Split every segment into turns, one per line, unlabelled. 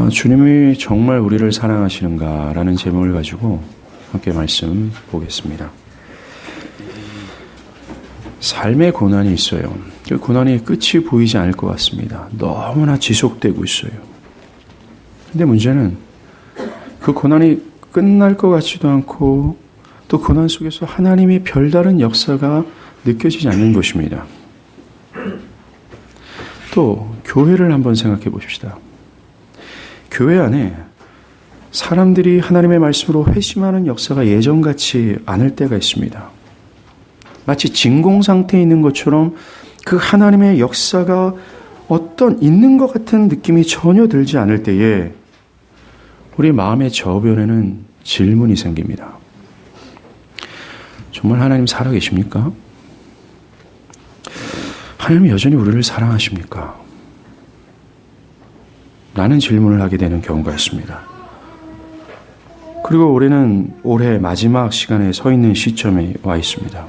주님이 정말 우리를 사랑하시는가라는 제목을 가지고 함께 말씀 보겠습니다. 삶의 고난이 있어요. 그 고난이 끝이 보이지 않을 것 같습니다. 너무나 지속되고 있어요. 근데 문제는 그 고난이 끝날 것 같지도 않고 또 고난 속에서 하나님이 별다른 역사가 느껴지지 않는 것입니다. 또 교회를 한번 생각해 봅시다. 교회 안에 사람들이 하나님의 말씀으로 회심하는 역사가 예전같이 않을 때가 있습니다. 마치 진공 상태에 있는 것처럼 그 하나님의 역사가 어떤 있는 것 같은 느낌이 전혀 들지 않을 때에 우리 마음의 저변에는 질문이 생깁니다. 정말 하나님 살아계십니까? 하나님이 여전히 우리를 사랑하십니까? 라는 질문을 하게 되는 경우가 있습니다. 그리고 올해는 올해 마지막 시간에 서 있는 시점에 와 있습니다.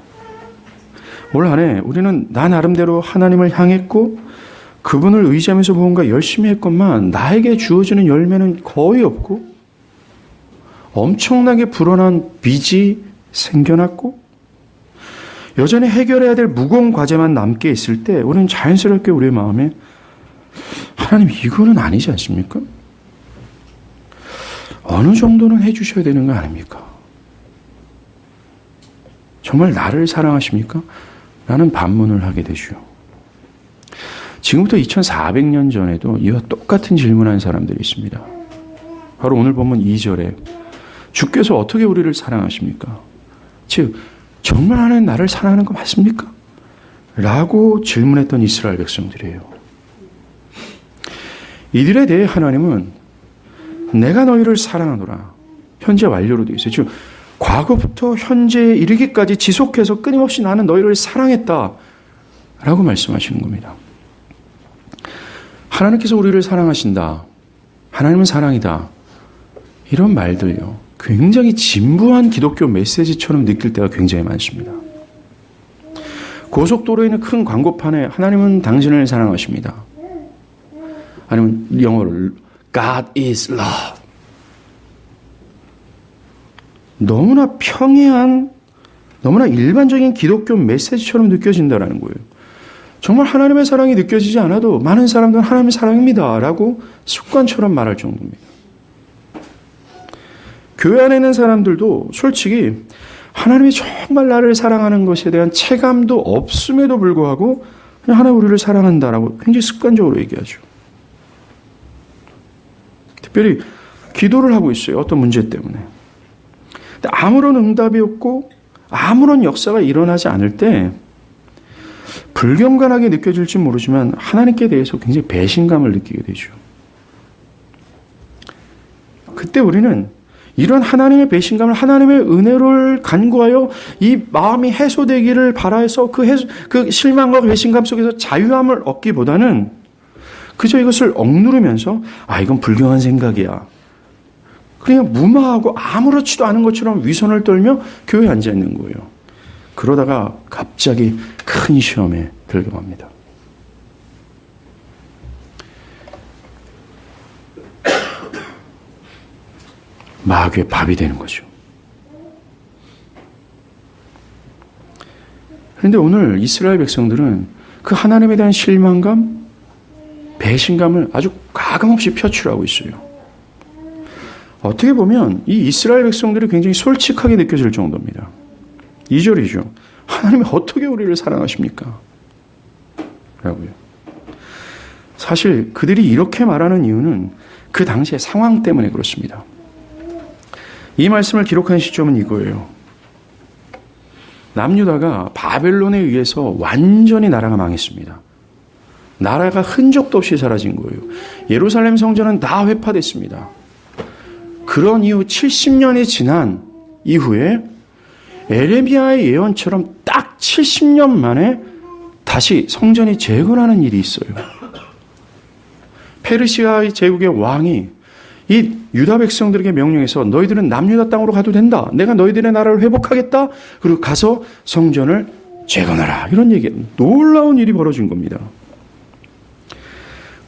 올 한 해 우리는 나 나름대로 하나님을 향했고 그분을 의지하면서 무언가 열심히 했건만 나에게 주어지는 열매는 거의 없고 엄청나게 불어난 빚이 생겨났고 여전히 해결해야 될 무거운 과제만 남게 있을 때 우리는 자연스럽게 우리의 마음에 하나님 이거는 아니지 않습니까? 어느 정도는 해주셔야 되는 거 아닙니까? 정말 나를 사랑하십니까? 라는 반문을 하게 되죠. 지금부터 2400년 전에도 이와 똑같은 질문한 사람들이 있습니다. 바로 오늘 본문 2절에 주께서 어떻게 우리를 사랑하십니까? 즉 정말 하나님 나를 사랑하는 거 맞습니까? 라고 질문했던 이스라엘 백성들이에요. 이들에 대해 하나님은 내가 너희를 사랑하노라. 현재 완료로 되어 있어요. 즉 과거부터 현재에 이르기까지 지속해서 끊임없이 나는 너희를 사랑했다. 라고 말씀하시는 겁니다. 하나님께서 우리를 사랑하신다. 하나님은 사랑이다. 이런 말들요. 굉장히 진부한 기독교 메시지처럼 느낄 때가 굉장히 많습니다. 고속도로에 있는 큰 광고판에 하나님은 당신을 사랑하십니다. 아니면 영어로 God is love. 너무나 평이한, 너무나 일반적인 기독교 메시지처럼 느껴진다는 거예요. 정말 하나님의 사랑이 느껴지지 않아도 많은 사람들은 하나님의 사랑입니다. 라고 습관처럼 말할 정도입니다. 교회 안에 있는 사람들도 솔직히 하나님이 정말 나를 사랑하는 것에 대한 체감도 없음에도 불구하고 그냥 하나님 우리를 사랑한다라고 굉장히 습관적으로 얘기하죠. 특별히 기도를 하고 있어요. 어떤 문제 때문에. 근데 아무런 응답이 없고 아무런 역사가 일어나지 않을 때 불경건하게 느껴질지 모르지만 하나님께 대해서 굉장히 배신감을 느끼게 되죠. 그때 우리는 이런 하나님의 배신감을 하나님의 은혜를 간구하여 이 마음이 해소되기를 바라서 그 실망과 배신감 속에서 자유함을 얻기보다는 그저 이것을 억누르면서 이건 불경한 생각이야. 그냥 무마하고 아무렇지도 않은 것처럼 위선을 떨며 교회에 앉아 있는 거예요. 그러다가 갑자기 큰 시험에 들어갑니다. 마귀의 밥이 되는 거죠. 그런데 오늘 이스라엘 백성들은 그 하나님에 대한 실망감, 배신감을 아주 가감없이 표출하고 있어요. 어떻게 보면 이 이스라엘 백성들이 굉장히 솔직하게 느껴질 정도입니다. 2절이죠. 하나님이 어떻게 우리를 사랑하십니까? 라고요. 사실 그들이 이렇게 말하는 이유는 그 당시의 상황 때문에 그렇습니다. 이 말씀을 기록한 시점은 이거예요. 남유다가 바벨론에 의해서 완전히 나라가 망했습니다. 나라가 흔적도 없이 사라진 거예요. 예루살렘 성전은 다 회파됐습니다. 그런 이후 70년이 지난 이후에 에레미야의 예언처럼 딱 70년 만에 다시 성전이 재건하는 일이 있어요. 페르시아 제국의 왕이 이 유다 백성들에게 명령해서 너희들은 남유다 땅으로 가도 된다. 내가 너희들의 나라를 회복하겠다. 그리고 가서 성전을 재건하라. 이런 얘기, 놀라운 일이 벌어진 겁니다.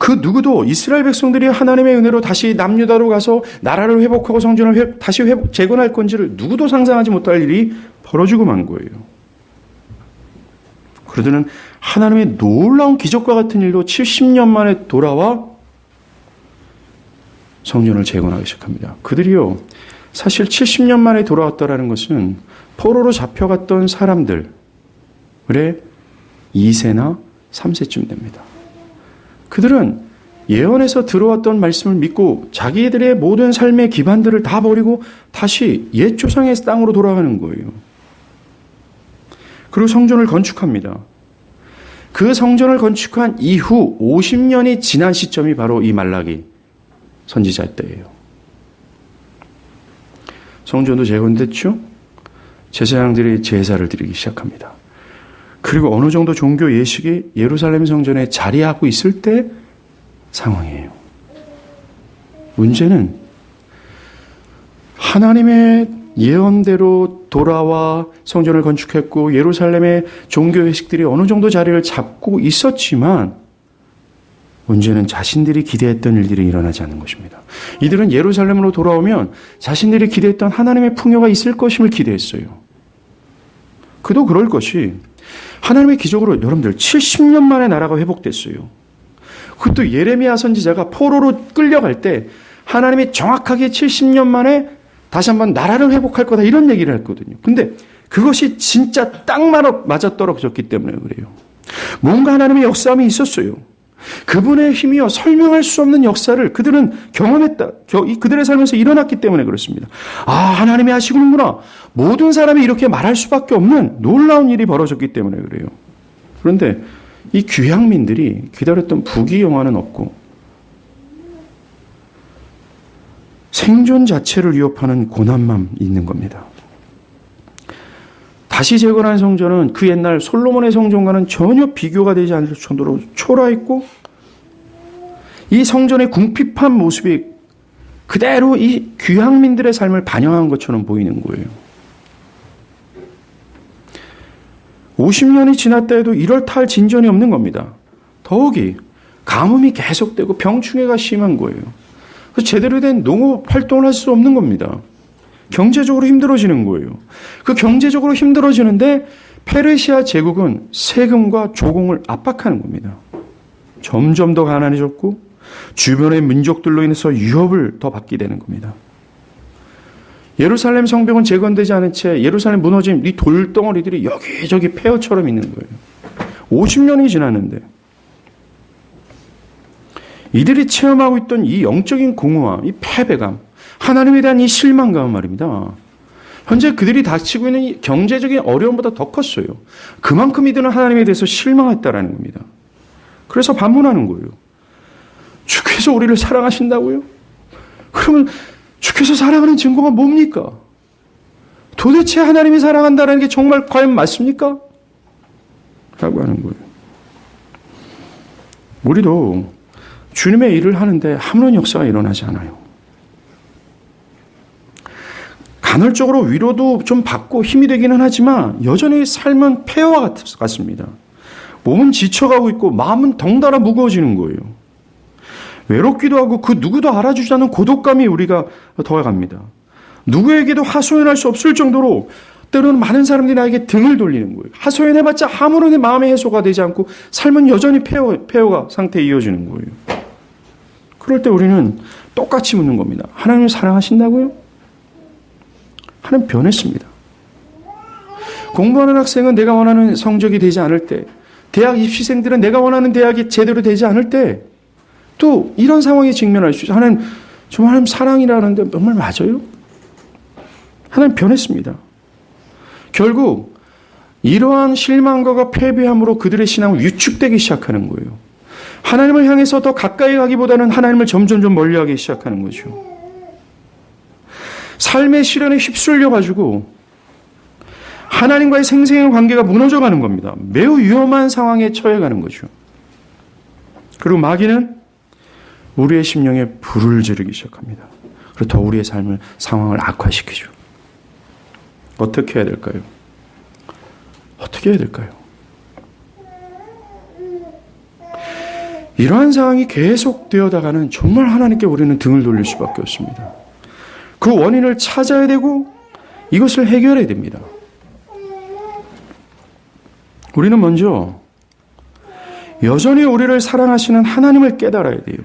그 누구도 이스라엘 백성들이 하나님의 은혜로 다시 남유다로 가서 나라를 회복하고 성전을 다시 재건할 건지를 누구도 상상하지 못할 일이 벌어지고 만 거예요. 그러더니 하나님의 놀라운 기적과 같은 일로 70년 만에 돌아와 성전을 재건하기 시작합니다. 그들이요, 사실 70년 만에 돌아왔다라는 것은 포로로 잡혀갔던 사람들의 2세나 3세쯤 됩니다. 그들은 예언에서 들어왔던 말씀을 믿고 자기들의 모든 삶의 기반들을 다 버리고 다시 옛 조상의 땅으로 돌아가는 거예요. 그리고 성전을 건축합니다. 그 성전을 건축한 이후 50년이 지난 시점이 바로 이 말라기 선지자 때예요. 성전도 재건됐죠? 제사장들이 제사를 드리기 시작합니다. 그리고 어느 정도 종교 예식이 예루살렘 성전에 자리하고 있을 때 상황이에요. 문제는 하나님의 예언대로 돌아와 성전을 건축했고 예루살렘의 종교 예식들이 어느 정도 자리를 잡고 있었지만 문제는 자신들이 기대했던 일들이 일어나지 않는 것입니다. 이들은 예루살렘으로 돌아오면 자신들이 기대했던 하나님의 풍요가 있을 것임을 기대했어요. 그도 그럴 것이 하나님의 기적으로 여러분들 70년 만에 나라가 회복됐어요. 그것도 예레미야 선지자가 포로로 끌려갈 때 하나님이 정확하게 70년 만에 다시 한번 나라를 회복할 거다 이런 얘기를 했거든요. 근데 그것이 진짜 딱 맞아떨어졌기 때문에 그래요. 뭔가 하나님의 역사함이 있었어요. 그분의 힘이요 설명할 수 없는 역사를 그들은 경험했다. 그들의 삶에서 일어났기 때문에 그렇습니다. 아, 하나님이 하시는구나. 모든 사람이 이렇게 말할 수밖에 없는 놀라운 일이 벌어졌기 때문에 그래요. 그런데 이 귀향민들이 기다렸던 부귀영화는 없고 생존 자체를 위협하는 고난만 있는 겁니다. 다시 재건한 성전은 그 옛날 솔로몬의 성전과는 전혀 비교가 되지 않을 정도로 초라했고 이 성전의 궁핍한 모습이 그대로 이 귀향민들의 삶을 반영한 것처럼 보이는 거예요. 50년이 지났다 해도 이럴탈 진전이 없는 겁니다. 더욱이 가뭄이 계속되고 병충해가 심한 거예요. 그래서 제대로 된 농업 활동을 할 수 없는 겁니다. 경제적으로 힘들어지는 거예요. 그 경제적으로 힘들어지는데 페르시아 제국은 세금과 조공을 압박하는 겁니다. 점점 더 가난해졌고 주변의 민족들로 인해서 위협을 더 받게 되는 겁니다. 예루살렘 성벽은 재건되지 않은 채 예루살렘 무너진 이 돌덩어리들이 여기저기 폐허처럼 있는 거예요. 50년이 지났는데 이들이 체험하고 있던 이 영적인 공허와 이 패배감, 하나님에 대한 이 실망감은 말입니다. 현재 그들이 닥치고 있는 이 경제적인 어려움보다 더 컸어요. 그만큼 이들은 하나님에 대해서 실망했다라는 겁니다. 그래서 반문하는 거예요. 주께서 우리를 사랑하신다고요? 그러면 주께서 사랑하는 증거가 뭡니까? 도대체 하나님이 사랑한다는 게 정말 과연 맞습니까? 라고 하는 거예요. 우리도 주님의 일을 하는데 아무런 역사가 일어나지 않아요. 간헐적으로 위로도 좀 받고 힘이 되기는 하지만 여전히 삶은 폐허와 같습니다. 몸은 지쳐가고 있고 마음은 덩달아 무거워지는 거예요. 외롭기도 하고 그 누구도 알아주지 않는 고독감이 우리가 더해갑니다. 누구에게도 하소연할 수 없을 정도로 때로는 많은 사람들이 나에게 등을 돌리는 거예요. 하소연해봤자 아무런 내 마음의 해소가 되지 않고 삶은 여전히 폐허가 상태에 이어지는 거예요. 그럴 때 우리는 똑같이 묻는 겁니다. 하나님을 사랑하신다고요? 하나님 변했습니다. 공부하는 학생은 내가 원하는 성적이 되지 않을 때, 대학 입시생들은 내가 원하는 대학이 제대로 되지 않을 때, 또 이런 상황에 직면할 수 있어요. 하나님, 정말 하나님 사랑이라는데 정말 맞아요? 하나님 변했습니다. 결국 이러한 실망과 패배함으로 그들의 신앙은 위축되기 시작하는 거예요. 하나님을 향해서 더 가까이 가기보다는 하나님을 점점 멀리하기 시작하는 거죠. 삶의 시련에 휩쓸려가지고 하나님과의 생생한 관계가 무너져가는 겁니다. 매우 위험한 상황에 처해가는 거죠. 그리고 마귀는 우리의 심령에 불을 지르기 시작합니다. 그리고 더 우리의 상황을 악화시키죠. 어떻게 해야 될까요? 어떻게 해야 될까요? 이러한 상황이 계속되어다가는 정말 하나님께 우리는 등을 돌릴 수밖에 없습니다. 그 원인을 찾아야 되고 이것을 해결해야 됩니다. 우리는 먼저 여전히 우리를 사랑하시는 하나님을 깨달아야 돼요.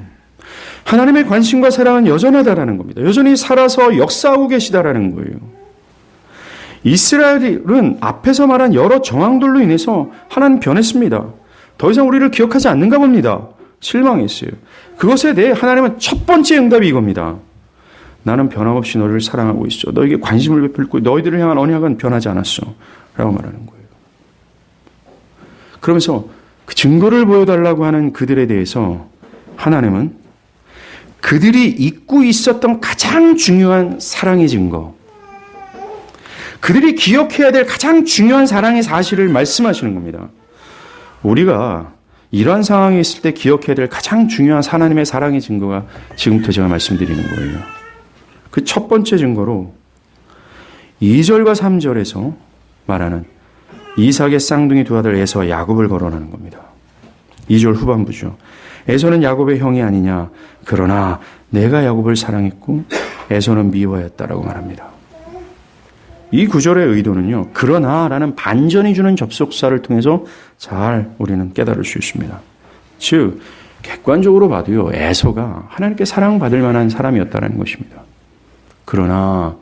하나님의 관심과 사랑은 여전하다라는 겁니다. 여전히 살아서 역사하고 계시다라는 거예요. 이스라엘은 앞에서 말한 여러 정황들로 인해서 하나님 변했습니다. 더 이상 우리를 기억하지 않는가 봅니다. 실망했어요. 그것에 대해 하나님은 첫 번째 응답이 이겁니다. 나는 변함없이 너를 사랑하고 있어. 너에게 관심을 베풀고 너희들을 향한 언약은 변하지 않았어. 라고 말하는 거예요. 그러면서 그 증거를 보여달라고 하는 그들에 대해서 하나님은 그들이 잊고 있었던 가장 중요한 사랑의 증거, 그들이 기억해야 될 가장 중요한 사랑의 사실을 말씀하시는 겁니다. 우리가 이러한 상황에 있을 때 기억해야 될 가장 중요한 하나님의 사랑의 증거가 지금부터 제가 말씀드리는 거예요. 그 첫 번째 증거로 2절과 3절에서 말하는 이삭의 쌍둥이 두 아들 에서와 야곱을 거론하는 겁니다. 2절 후반부죠. 에서는 야곱의 형이 아니냐. 그러나 내가 야곱을 사랑했고 에서는 미워했다라고 말합니다. 이 구절의 의도는요. 그러나라는 반전이 주는 접속사를 통해서 잘 우리는 깨달을 수 있습니다. 즉 객관적으로 봐도요. 에서가 하나님께 사랑받을 만한 사람이었다는 것입니다. 그러나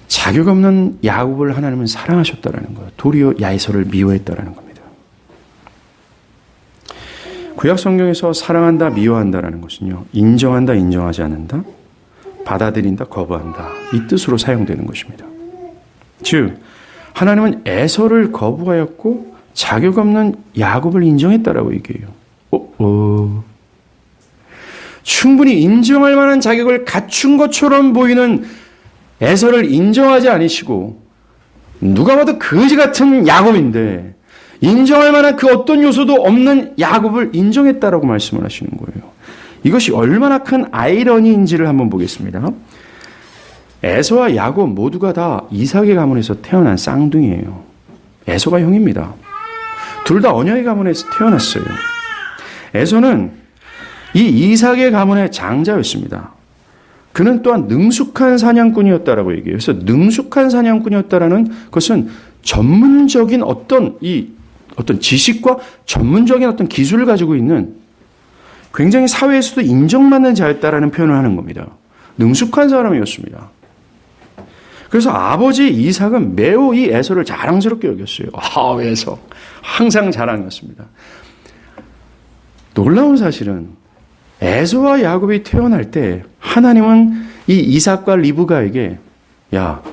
자격 없는 야곱을 하나님은 사랑하셨다라는 거예요. 도리어 야에서를 미워했다라는 겁니다. 구약 성경에서 사랑한다, 미워한다라는 것은요. 인정한다, 인정하지 않는다, 받아들인다, 거부한다. 이 뜻으로 사용되는 것입니다. 즉 하나님은 에서를 거부하였고 자격 없는 야곱을 인정했다라고 얘기해요. 충분히 인정할 만한 자격을 갖춘 것처럼 보이는 에서를 인정하지 않으시고 누가 봐도 거지 같은 야곱인데 인정할 만한 그 어떤 요소도 없는 야곱을 인정했다라고 말씀을 하시는 거예요. 이것이 얼마나 큰 아이러니인지를 한번 보겠습니다. 에서와 야곱 모두가 다 이삭의 가문에서 태어난 쌍둥이에요. 에서가 형입니다. 둘 다 언약의 가문에서 태어났어요. 에서는 이 이삭의 가문의 장자였습니다. 그는 또한 능숙한 사냥꾼이었다라고 얘기해요. 그래서 능숙한 사냥꾼이었다라는 것은 전문적인 어떤 지식과 전문적인 어떤 기술을 가지고 있는 굉장히 사회에서도 인정받는 자였다라는 표현을 하는 겁니다. 능숙한 사람이었습니다. 그래서 아버지 이삭은 매우 이 에서를 자랑스럽게 여겼어요. 에서 항상 자랑이었습니다. 놀라운 사실은 에서와 야곱이 태어날 때 하나님은 이 이삭과 리브가에게 야,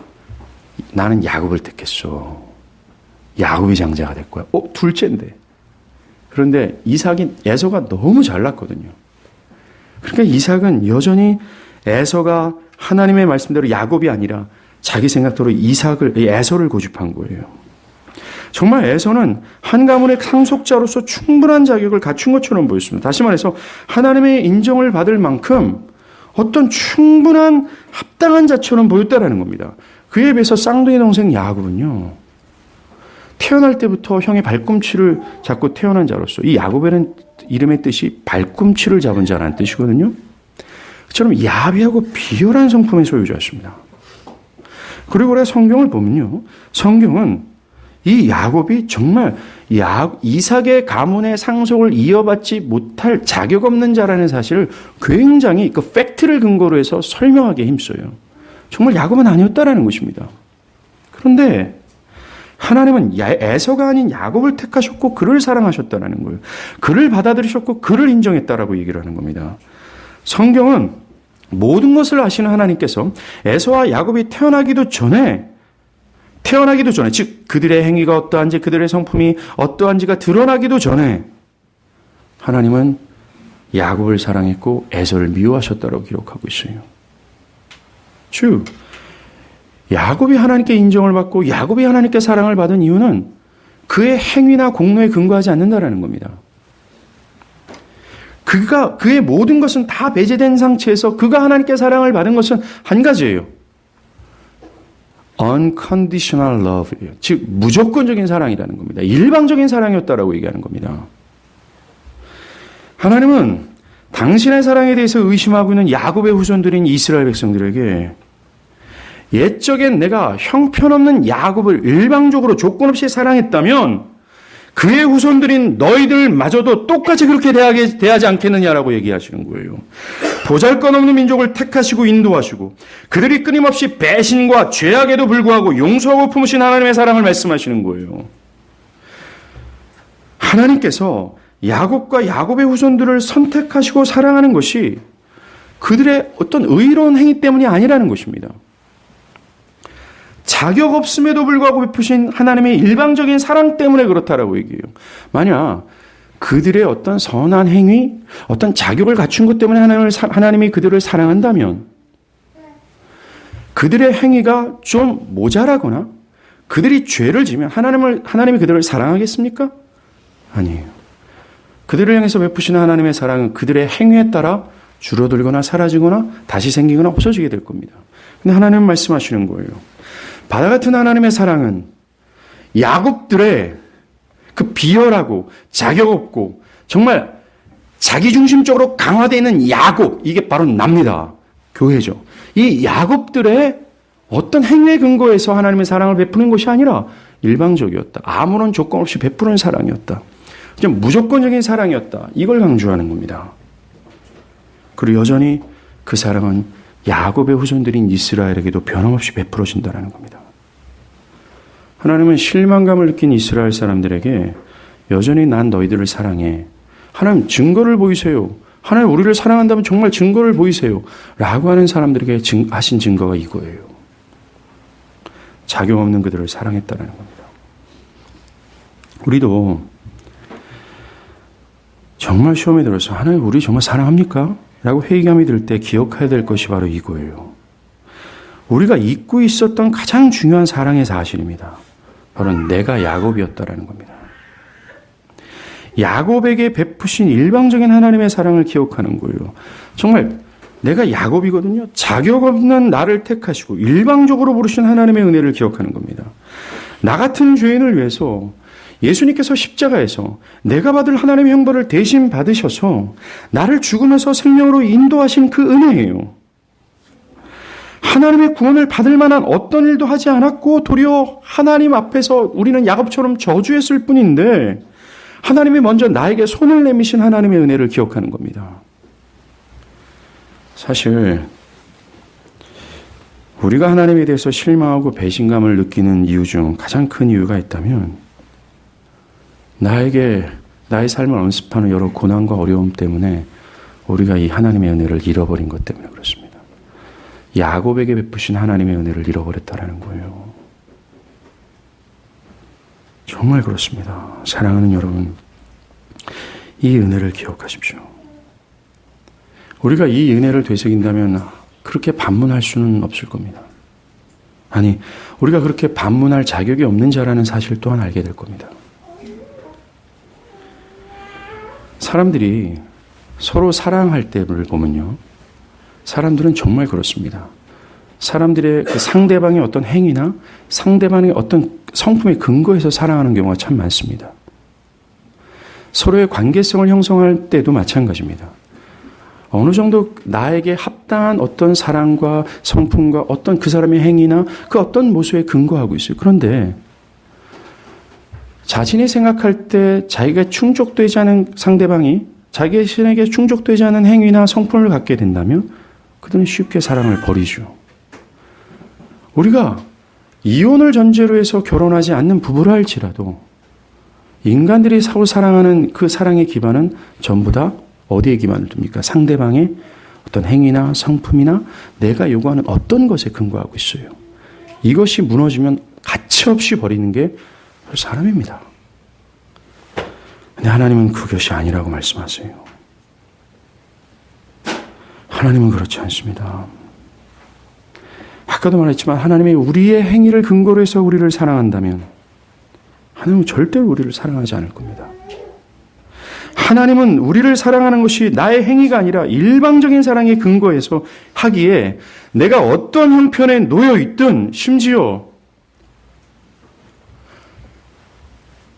나는 야곱을 택했어. 야곱이 장자가 될 거야. 둘째인데. 그런데 에서가 너무 잘났거든요. 그러니까 이삭은 여전히 에서가 하나님의 말씀대로 야곱이 아니라 자기 생각대로 에서를 고집한 거예요. 정말 에서는 한 가문의 상속자로서 충분한 자격을 갖춘 것처럼 보였습니다. 다시 말해서 하나님의 인정을 받을 만큼 어떤 충분한 합당한 자처럼 보였다라는 겁니다. 그에 비해서 쌍둥이 동생 야곱은요. 태어날 때부터 형의 발꿈치를 잡고 태어난 자로서 이 야곱에는 이름의 뜻이 발꿈치를 잡은 자라는 뜻이거든요. 그처럼 야비하고 비열한 성품의 소유자였습니다. 그리고 우리가 성경을 보면요. 성경은 이 야곱이 정말 이삭의 가문의 상속을 이어받지 못할 자격 없는 자라는 사실을 굉장히 그 팩트를 근거로 해서 설명하기에 힘써요. 정말 야곱은 아니었다라는 것입니다. 그런데 하나님은 에서가 아닌 야곱을 택하셨고 그를 사랑하셨다라는 거예요. 그를 받아들이셨고 그를 인정했다라고 얘기를 하는 겁니다. 성경은 모든 것을 아시는 하나님께서 에서와 야곱이 태어나기도 전에 즉 그들의 행위가 어떠한지 그들의 성품이 어떠한지가 드러나기도 전에 하나님은 야곱을 사랑했고 에서를 미워하셨다고 기록하고 있어요. 즉 야곱이 하나님께 인정을 받고 야곱이 하나님께 사랑을 받은 이유는 그의 행위나 공로에 근거하지 않는다라는 겁니다. 그의 모든 것은 다 배제된 상태에서 그가 하나님께 사랑을 받은 것은 한 가지예요. unconditional love예요. 즉 무조건적인 사랑이라는 겁니다. 일방적인 사랑이었다라고 얘기하는 겁니다. 하나님은 당신의 사랑에 대해서 의심하고 있는 야곱의 후손들인 이스라엘 백성들에게 옛적엔 내가 형편없는 야곱을 일방적으로 조건 없이 사랑했다면 그의 후손들인 너희들마저도 똑같이 그렇게 대하지 않겠느냐라고 얘기하시는 거예요. 보잘것없는 민족을 택하시고 인도하시고 그들이 끊임없이 배신과 죄악에도 불구하고 용서하고 품으신 하나님의 사랑을 말씀하시는 거예요. 하나님께서 야곱과 야곱의 후손들을 선택하시고 사랑하는 것이 그들의 어떤 의로운 행위 때문이 아니라는 것입니다. 자격 없음에도 불구하고 베푸신 하나님의 일방적인 사랑 때문에 그렇다라고 얘기해요. 만약 그들의 어떤 선한 행위, 어떤 자격을 갖춘 것 때문에 하나님이 그들을 사랑한다면 그들의 행위가 좀 모자라거나 그들이 죄를 지면 하나님이 그들을 사랑하겠습니까? 아니에요. 그들을 향해서 베푸시는 하나님의 사랑은 그들의 행위에 따라 줄어들거나 사라지거나 다시 생기거나 없어지게 될 겁니다. 근데 하나님은 말씀하시는 거예요. 바다 같은 하나님의 사랑은 야곱들의 그 비열하고 자격 없고 정말 자기중심적으로 강화되어 있는 야곱, 이게 바로 납니다. 교회죠. 이 야곱들의 어떤 행위에 근거해서 하나님의 사랑을 베푸는 것이 아니라 일방적이었다. 아무런 조건 없이 베푸는 사랑이었다. 그냥 무조건적인 사랑이었다. 이걸 강조하는 겁니다. 그리고 여전히 그 사랑은 야곱의 후손들인 이스라엘에게도 변함없이 베풀어진다는 겁니다. 하나님은 실망감을 느낀 이스라엘 사람들에게 여전히 난 너희들을 사랑해. 하나님 증거를 보이세요. 하나님 우리를 사랑한다면 정말 증거를 보이세요. 라고 하는 사람들에게 하신 증거가 이거예요. 자격 없는 그들을 사랑했다는 겁니다. 우리도 정말 시험에 들어서 하나님 우리 정말 사랑합니까? 라고 회의감이 들 때 기억해야 될 것이 바로 이거예요. 우리가 잊고 있었던 가장 중요한 사랑의 사실입니다. 바로 내가 야곱이었다라는 겁니다. 야곱에게 베푸신 일방적인 하나님의 사랑을 기억하는 거예요. 정말 내가 야곱이거든요. 자격 없는 나를 택하시고 일방적으로 부르신 하나님의 은혜를 기억하는 겁니다. 나 같은 죄인을 위해서 예수님께서 십자가에서 내가 받을 하나님의 형벌을 대신 받으셔서 나를 죽음에서 생명으로 인도하신 그 은혜예요. 하나님의 구원을 받을 만한 어떤 일도 하지 않았고 도리어 하나님 앞에서 우리는 야곱처럼 저주했을 뿐인데 하나님이 먼저 나에게 손을 내미신 하나님의 은혜를 기억하는 겁니다. 사실 우리가 하나님에 대해서 실망하고 배신감을 느끼는 이유 중 가장 큰 이유가 있다면 나에게 나의 삶을 언습하는 여러 고난과 어려움 때문에 우리가 이 하나님의 은혜를 잃어버린 것 때문에 그렇습니다. 야곱에게 베푸신 하나님의 은혜를 잃어버렸다라는 거예요. 정말 그렇습니다. 사랑하는 여러분, 이 은혜를 기억하십시오. 우리가 이 은혜를 되새긴다면 그렇게 반문할 수는 없을 겁니다. 아니, 우리가 그렇게 반문할 자격이 없는 자라는 사실 또한 알게 될 겁니다. 사람들이 서로 사랑할 때를 보면요. 사람들은 정말 그렇습니다. 사람들의 그 상대방의 어떤 행위나 상대방의 어떤 성품에 근거해서 사랑하는 경우가 참 많습니다. 서로의 관계성을 형성할 때도 마찬가지입니다. 어느 정도 나에게 합당한 어떤 사랑과 성품과 어떤 그 사람의 행위나 그 어떤 모습에 근거하고 있어요. 그런데 자신이 생각할 때 자기가 충족되지 않은 상대방이 자기에게 충족되지 않은 행위나 성품을 갖게 된다면 그들은 쉽게 사랑을 버리죠. 우리가 이혼을 전제로 해서 결혼하지 않는 부부라 할지라도 인간들이 서로 사랑하는 그 사랑의 기반은 전부 다 어디에 기반을 둡니까? 상대방의 어떤 행위나 성품이나 내가 요구하는 어떤 것에 근거하고 있어요. 이것이 무너지면 가차없이 버리는 게 사람입니다. 근데 하나님은 그것이 아니라고 말씀하세요. 하나님은 그렇지 않습니다. 아까도 말했지만 하나님이 우리의 행위를 근거로 해서 우리를 사랑한다면 하나님은 절대로 우리를 사랑하지 않을 겁니다. 하나님은 우리를 사랑하는 것이 나의 행위가 아니라 일방적인 사랑에 근거해서 하기에 내가 어떤 형편에 놓여 있든 심지어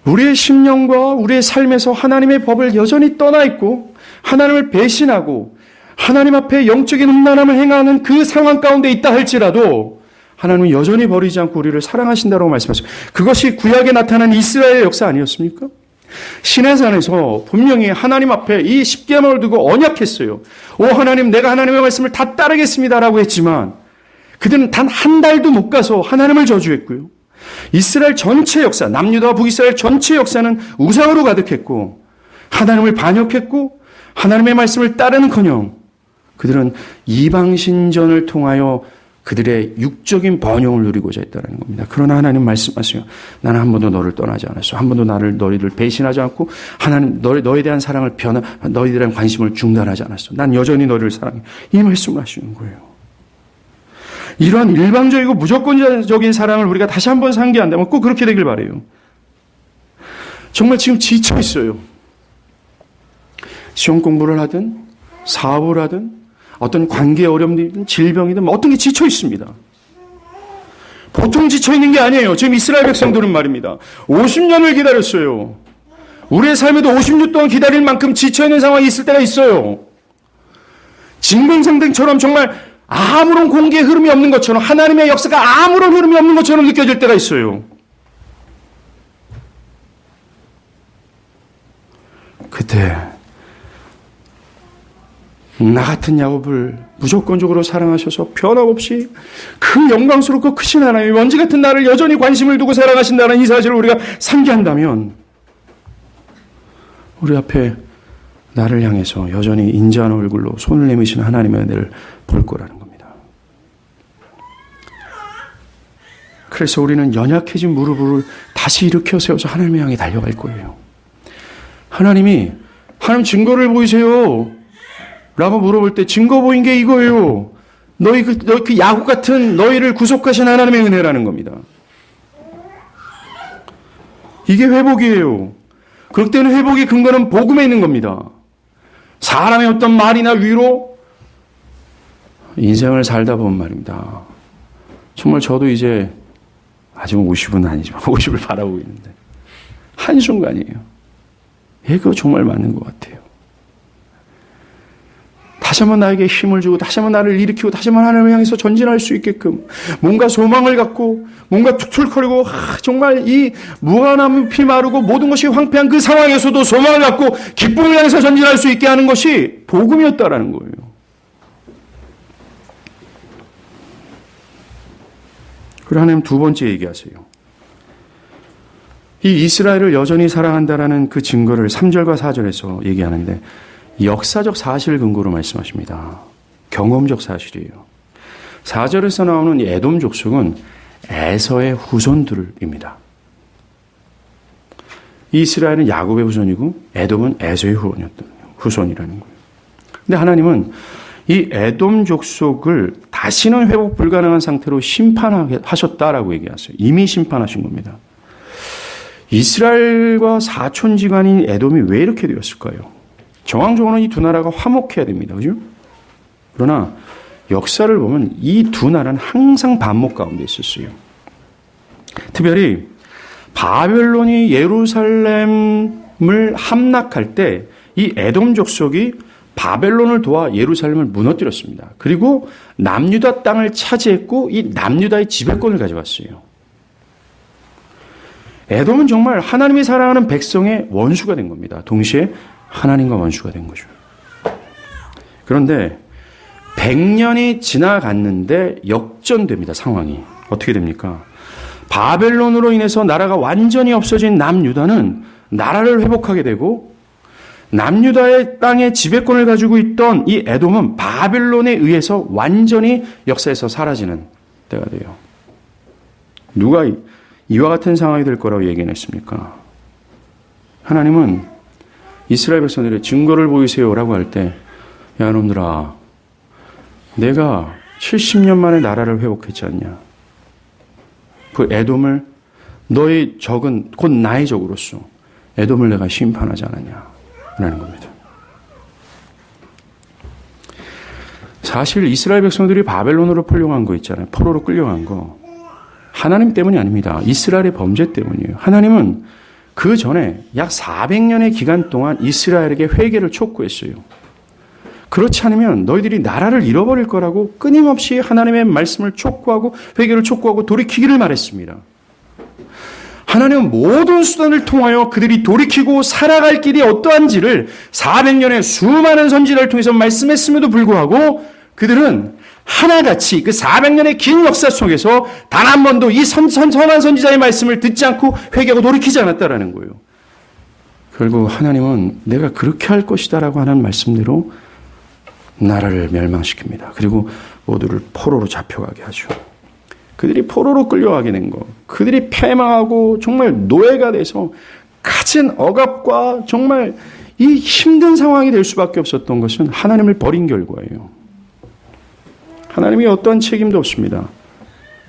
우리의 심령과 우리의 삶에서 하나님의 법을 여전히 떠나 있고 하나님을 배신하고 하나님 앞에 영적인 음란함을 행하는 그 상황 가운데 있다 할지라도 하나님은 여전히 버리지 않고 우리를 사랑하신다고 말씀하셨어요. 그것이 구약에 나타난 이스라엘의 역사 아니었습니까? 시내산에서 분명히 하나님 앞에 이 십계명을 두고 언약했어요. 오 하나님, 내가 하나님의 말씀을 다 따르겠습니다라고 했지만 그들은 단 한 달도 못 가서 하나님을 저주했고요. 이스라엘 전체 역사, 남유다와 북이스라엘 전체 역사는 우상으로 가득했고 하나님을 반역했고 하나님의 말씀을 따르는커녕 그들은 이방신전을 통하여 그들의 육적인 번영을 누리고자 했다는 겁니다. 그러나 하나님 말씀하세요. 나는 한 번도 너를 떠나지 않았어. 한 번도 너희를 배신하지 않고 하나님 너에 대한 사랑을 너희들에 대한 관심을 중단하지 않았어. 난 여전히 너를 사랑해. 이 말씀을 하시는 거예요. 이러한 일방적이고 무조건적인 사랑을 우리가 다시 한번 상기한다면 꼭 그렇게 되길 바라요. 정말 지금 지쳐 있어요. 시험 공부를 하든 사업을 하든 어떤 관계 어려움이든 질병이든 어떤 게 지쳐 있습니다. 보통 지쳐 있는 게 아니에요. 지금 이스라엘 백성들은 말입니다. 50년을 기다렸어요. 우리의 삶에도 50년 동안 기다릴 만큼 지쳐 있는 상황이 있을 때가 있어요. 징병상등처럼 정말 아무런 공기의 흐름이 없는 것처럼 하나님의 역사가 아무런 흐름이 없는 것처럼 느껴질 때가 있어요. 그때 나 같은 야곱을 무조건적으로 사랑하셔서 변함없이 그 영광스럽고 크신 하나님이 먼지 같은 나를 여전히 관심을 두고 사랑하신다는 이 사실을 우리가 상기한다면 우리 앞에 나를 향해서 여전히 인자한 얼굴로 손을 내미시는 하나님의 은혜를 볼 거라는 겁니다. 그래서 우리는 연약해진 무릎을 다시 일으켜 세워서 하나님을 향해 달려갈 거예요. 하나님 증거를 보이세요. 라고 물어볼 때 증거 보인 게 이거예요. 너희 그 야곱 같은 너희를 구속하신 하나님의 은혜라는 겁니다. 이게 회복이에요. 그럴 때는 회복의 근거는 복음에 있는 겁니다. 사람의 어떤 말이나 위로 인생을 살다 보면 말입니다. 정말 저도 이제 아직 50은 아니지만 50을 바라보고 있는데 한순간이에요. 그거 정말 맞는 것 같아요. 다시 한번 나에게 힘을 주고 다시 한번 나를 일으키고 다시 한번 하나님을 향해서 전진할 수 있게끔 뭔가 소망을 갖고 뭔가 툭툭거리고 정말 이 무한함이 피마르고 모든 것이 황폐한 그 상황에서도 소망을 갖고 기쁨을 향해서 전진할 수 있게 하는 것이 복음이었다라는 거예요. 그리고 하나님 두 번째 얘기하세요. 이 이스라엘을 여전히 사랑한다라는 그 증거를 3절과 4절에서 얘기하는데 역사적 사실을 근거로 말씀하십니다. 경험적 사실이에요. 4절에서 나오는 에돔 족속은 에서의 후손들입니다. 이스라엘은 야곱의 후손이고 에돔은 에서의 후손이라는 거예요. 근데 하나님은 이 에돔 족속을 다시는 회복 불가능한 상태로 심판하셨다라고 얘기하세요. 이미 심판하신 겁니다. 이스라엘과 사촌지간인 에돔이 왜 이렇게 되었을까요? 정황적으로는 이 두 나라가 화목해야 됩니다. 그죠? 그러나 역사를 보면 이 두 나라는 항상 반목 가운데 있었어요. 특별히 바벨론이 예루살렘을 함락할 때 이 에돔 족속이 바벨론을 도와 예루살렘을 무너뜨렸습니다. 그리고 남유다 땅을 차지했고 이 남유다의 지배권을 가져갔어요. 에돔은 정말 하나님이 사랑하는 백성의 원수가 된 겁니다. 동시에 하나님과 원수가 된 거죠. 그런데 100년이 지나갔는데 역전됩니다. 상황이. 어떻게 됩니까? 바벨론으로 인해서 나라가 완전히 없어진 남유다는 나라를 회복하게 되고 남유다의 땅의 지배권을 가지고 있던 이 에돔은 바벨론에 의해서 완전히 역사에서 사라지는 때가 돼요. 누가 이와 같은 상황이 될 거라고 예견했습니까? 하나님은 이스라엘 백성들의 증거를 보이세요라고 할 때 야 놈들아 내가 70년 만에 나라를 회복했지 않냐. 그 에돔을 너의 적은 곧 나의 적으로서 에돔을 내가 심판하지 않았냐 라는 겁니다. 사실 이스라엘 백성들이 바벨론으로 풀려간 거 있잖아요. 포로로 끌려간 거. 하나님 때문이 아닙니다. 이스라엘의 범죄 때문이에요. 하나님은 그 전에 약 400년의 기간 동안 이스라엘에게 회개를 촉구했어요. 그렇지 않으면 너희들이 나라를 잃어버릴 거라고 끊임없이 하나님의 말씀을 촉구하고 회개를 촉구하고 돌이키기를 말했습니다. 하나님은 모든 수단을 통하여 그들이 돌이키고 살아갈 길이 어떠한지를 400년의 수많은 선지자를 통해서 말씀했음에도 불구하고 그들은 하나같이 그 400년의 긴 역사 속에서 단 한 번도 이 선한 선지자의 말씀을 듣지 않고 회개하고 돌이키지 않았다라는 거예요. 결국 하나님은 내가 그렇게 할 것이다라고 하는 말씀대로 나라를 멸망시킵니다. 그리고 모두를 포로로 잡혀가게 하죠. 그들이 포로로 끌려가게 된 것, 그들이 패망하고 정말 노예가 돼서 갖은 억압과 정말 이 힘든 상황이 될 수밖에 없었던 것은 하나님을 버린 결과예요. 하나님이 어떠한 책임도 없습니다.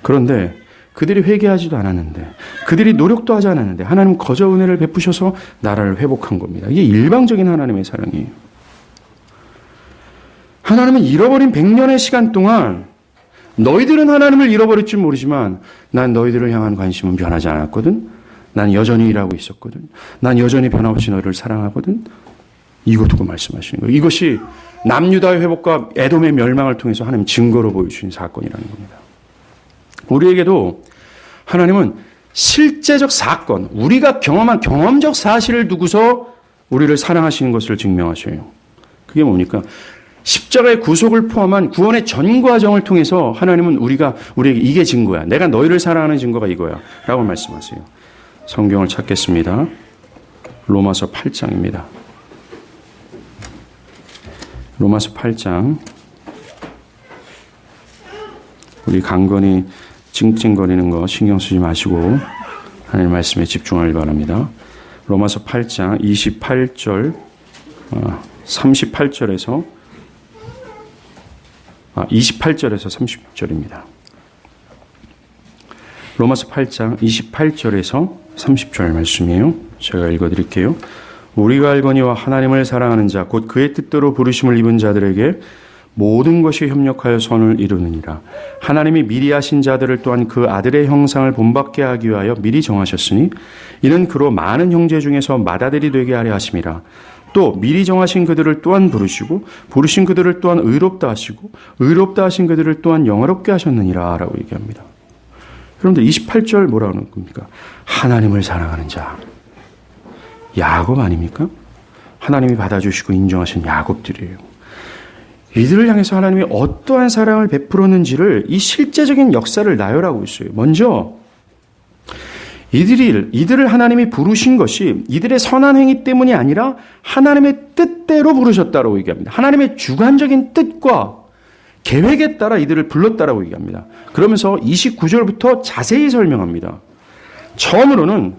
그런데 그들이 회개하지도 않았는데, 그들이 노력도 하지 않았는데 하나님 거저 은혜를 베푸셔서 나라를 회복한 겁니다. 이게 일방적인 하나님의 사랑이에요. 하나님은 잃어버린 100년의 시간 동안 너희들은 하나님을 잃어버릴 줄 모르지만 난 너희들을 향한 관심은 변하지 않았거든. 난 여전히 일하고 있었거든. 난 여전히 변함없이 너희를 사랑하거든. 이거 두고 말씀하시는 거예요. 이것이 남유다의 회복과 에돔의 멸망을 통해서 하나님 증거로 보여주신 사건이라는 겁니다. 우리에게도 하나님은 실제적 사건, 우리가 경험한 경험적 사실을 두고서 우리를 사랑하시는 것을 증명하셔요. 그게 뭡니까? 십자가의 구속을 포함한 구원의 전 과정을 통해서 하나님은 우리에게 이게 증거야. 내가 너희를 사랑하는 증거가 이거야. 라고 말씀하세요. 성경을 찾겠습니다. 로마서 8장입니다. 로마서 8장. 우리 강건히 찡찡거리는 거 신경 쓰지 마시고 하나님 말씀에 집중하길 바랍니다. 로마서 8장 28절, 38절에서 28절에서 30절입니다. 로마서 8장 28절에서 30절 말씀이에요. 제가 읽어드릴게요. 우리가 알거니와 하나님을 사랑하는 자 곧 그의 뜻대로 부르심을 입은 자들에게 모든 것이 협력하여 선을 이루느니라. 하나님이 미리 하신 자들을 또한 그 아들의 형상을 본받게 하기 위하여 미리 정하셨으니 이는 그로 많은 형제 중에서 맏아들이 되게 하려 하심이라. 또 미리 정하신 그들을 또한 부르시고 부르신 그들을 또한 의롭다 하시고 의롭다 하신 그들을 또한 영화롭게 하셨느니라 라고 얘기합니다. 여러분들 28절 뭐라고 하는 겁니까? 하나님을 사랑하는 자. 야곱 아닙니까? 하나님이 받아주시고 인정하신 야곱들이에요. 이들을 향해서 하나님이 어떠한 사랑을 베풀었는지를 이 실제적인 역사를 나열하고 있어요. 먼저 이들을 하나님이 부르신 것이 이들의 선한 행위 때문이 아니라 하나님의 뜻대로 부르셨다고 얘기합니다. 하나님의 주관적인 뜻과 계획에 따라 이들을 불렀다라고 얘기합니다. 그러면서 29절부터 자세히 설명합니다. 처음으로는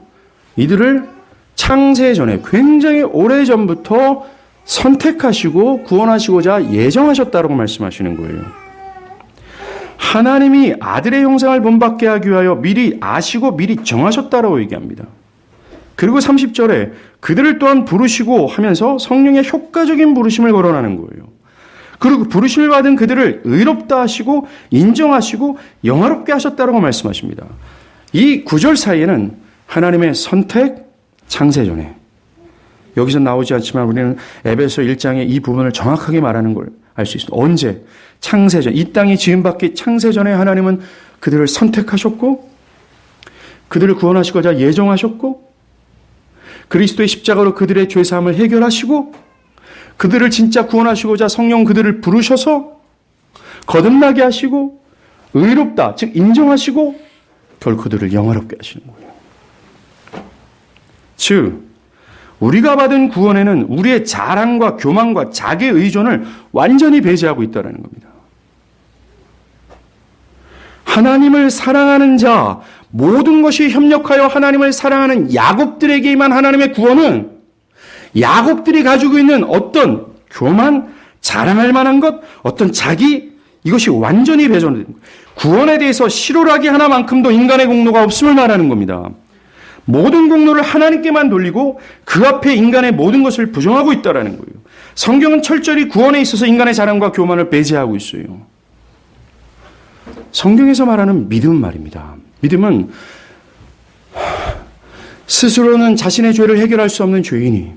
이들을 창세 전에 굉장히 오래전부터 선택하시고 구원하시고자 예정하셨다고 말씀하시는 거예요. 하나님이 아들의 형상을 본받게 하기 위하여 미리 아시고 미리 정하셨다라고 얘기합니다. 그리고 30절에 그들을 또한 부르시고 하면서 성령의 효과적인 부르심을 거론하는 거예요. 그리고 부르심을 받은 그들을 의롭다 하시고 인정하시고 영화롭게 하셨다라고 말씀하십니다. 이 구절 사이에는 하나님의 선택, 창세전에 여기서 나오지 않지만 우리는 에베소 1장의 이 부분을 정확하게 말하는 걸 알 수 있습니다. 언제? 창세전. 이 땅이 지음받기 창세전에 하나님은 그들을 선택하셨고 그들을 구원하시고자 예정하셨고 그리스도의 십자가로 그들의 죄사함을 해결하시고 그들을 진짜 구원하시고자 성령 그들을 부르셔서 거듭나게 하시고 의롭다, 즉 인정하시고 결국 그들을 영화롭게 하시는 거예요. 즉 우리가 받은 구원에는 우리의 자랑과 교만과 자기 의존을 완전히 배제하고 있다는 겁니다. 하나님을 사랑하는 자, 모든 것이 협력하여 하나님을 사랑하는 야곱들에게만 하나님의 구원은 야곱들이 가지고 있는 어떤 교만, 자랑할 만한 것, 어떤 자기, 이것이 완전히 배제되는 거예요. 구원에 대해서 실오라기 하나만큼도 인간의 공로가 없음을 말하는 겁니다. 모든 공로를 하나님께만 돌리고 그 앞에 인간의 모든 것을 부정하고 있다는 거예요. 성경은 철저히 구원에 있어서 인간의 자랑과 교만을 배제하고 있어요. 성경에서 말하는 믿음 말입니다. 믿음은 스스로는 자신의 죄를 해결할 수 없는 죄인이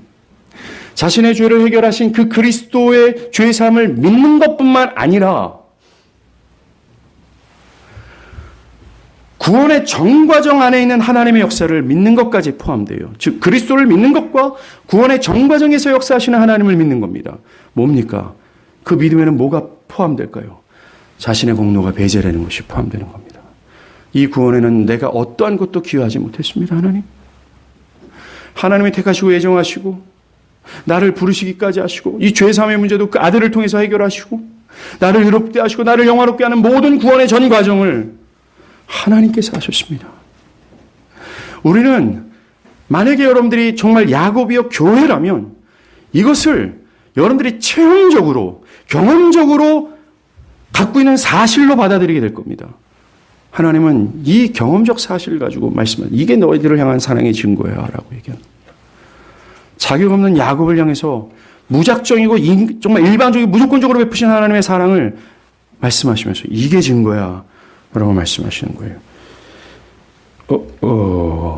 자신의 죄를 해결하신 그 그리스도의 죄사함을 믿는 것뿐만 아니라 구원의 정과정 안에 있는 하나님의 역사를 믿는 것까지 포함돼요. 즉 그리스도를 믿는 것과 구원의 정과정에서 역사하시는 하나님을 믿는 겁니다. 뭡니까? 그 믿음에는 뭐가 포함될까요? 자신의 공로가 배제되는 것이 포함되는 겁니다. 이 구원에는 내가 어떠한 것도 기여하지 못했습니다. 하나님이 택하시고 예정하시고 나를 부르시기까지 하시고 이 죄사함의 문제도 그 아들을 통해서 해결하시고 나를 의롭게 하시고 나를 영화롭게 하는 모든 구원의 전 과정을 하나님께서 하셨습니다. 우리는 만약에 여러분들이 정말 야곱이여 교회라면 이것을 여러분들이 체험적으로 경험적으로 갖고 있는 사실로 받아들이게 될 겁니다. 하나님은 이 경험적 사실을 가지고 말씀합니다. 이게 너희들을 향한 사랑의 증거야 라고 얘기합니다. 자격 없는 야곱을 향해서 무작정이고 정말 일반적이고 무조건적으로 베푸신 하나님의 사랑을 말씀하시면서 이게 증거야 라고 말씀하시는 거예요.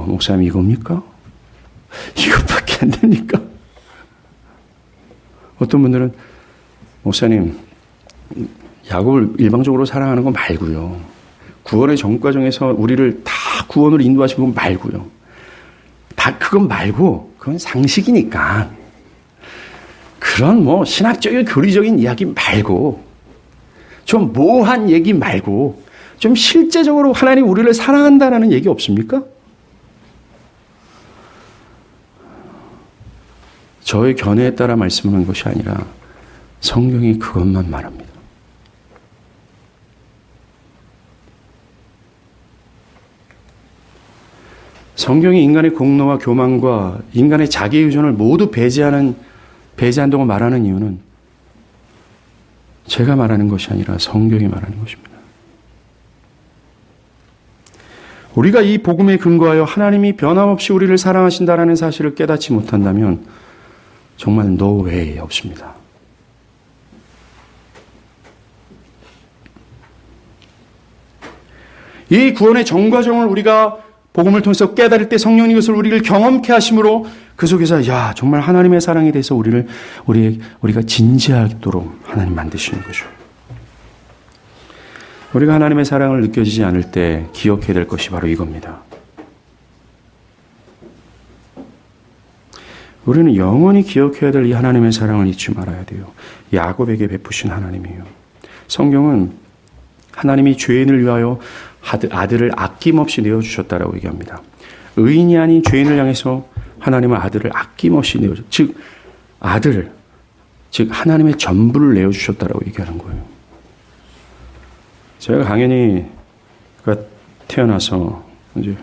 목사님 이겁니까? 이것밖에 안 됩니까? 어떤 분들은 목사님 야곱을 일방적으로 사랑하는 거 말고요. 구원의 전과정에서 우리를 다 구원으로 인도하신 건 말고요. 다 그건 말고 그건 상식이니까 그런 신학적인 교리적인 이야기 말고 좀 모호한 얘기 말고 좀 실제적으로 하나님 우리를 사랑한다라는 얘기 없습니까? 저의 견해에 따라 말씀하는 것이 아니라 성경이 그것만 말합니다. 성경이 인간의 공로와 교만과 인간의 자기 의존을 모두 배제한다고 말하는 이유는 제가 말하는 것이 아니라 성경이 말하는 것입니다. 우리가 이 복음에 근거하여 하나님이 변함없이 우리를 사랑하신다라는 사실을 깨닫지 못한다면 정말 no way 없습니다. 이 구원의 정과정을 우리가 복음을 통해서 깨달을 때 성령이 이것을 우리를 경험케 하심으로 그 속에서 정말 하나님의 사랑에 대해서 우리가 진지하도록 하나님 만드시는 거죠. 우리가 하나님의 사랑을 느껴지지 않을 때 기억해야 될 것이 바로 이겁니다. 우리는 영원히 기억해야 될 이 하나님의 사랑을 잊지 말아야 돼요. 야곱에게 베푸신 하나님이에요. 성경은 하나님이 죄인을 위하여 아들을 아낌없이 내어주셨다라고 얘기합니다. 의인이 아닌 죄인을 향해서 하나님은 아들을 아낌없이 즉 하나님의 전부를 내어주셨다라고 얘기하는 거예요. 제가 강연이 태어나서 이제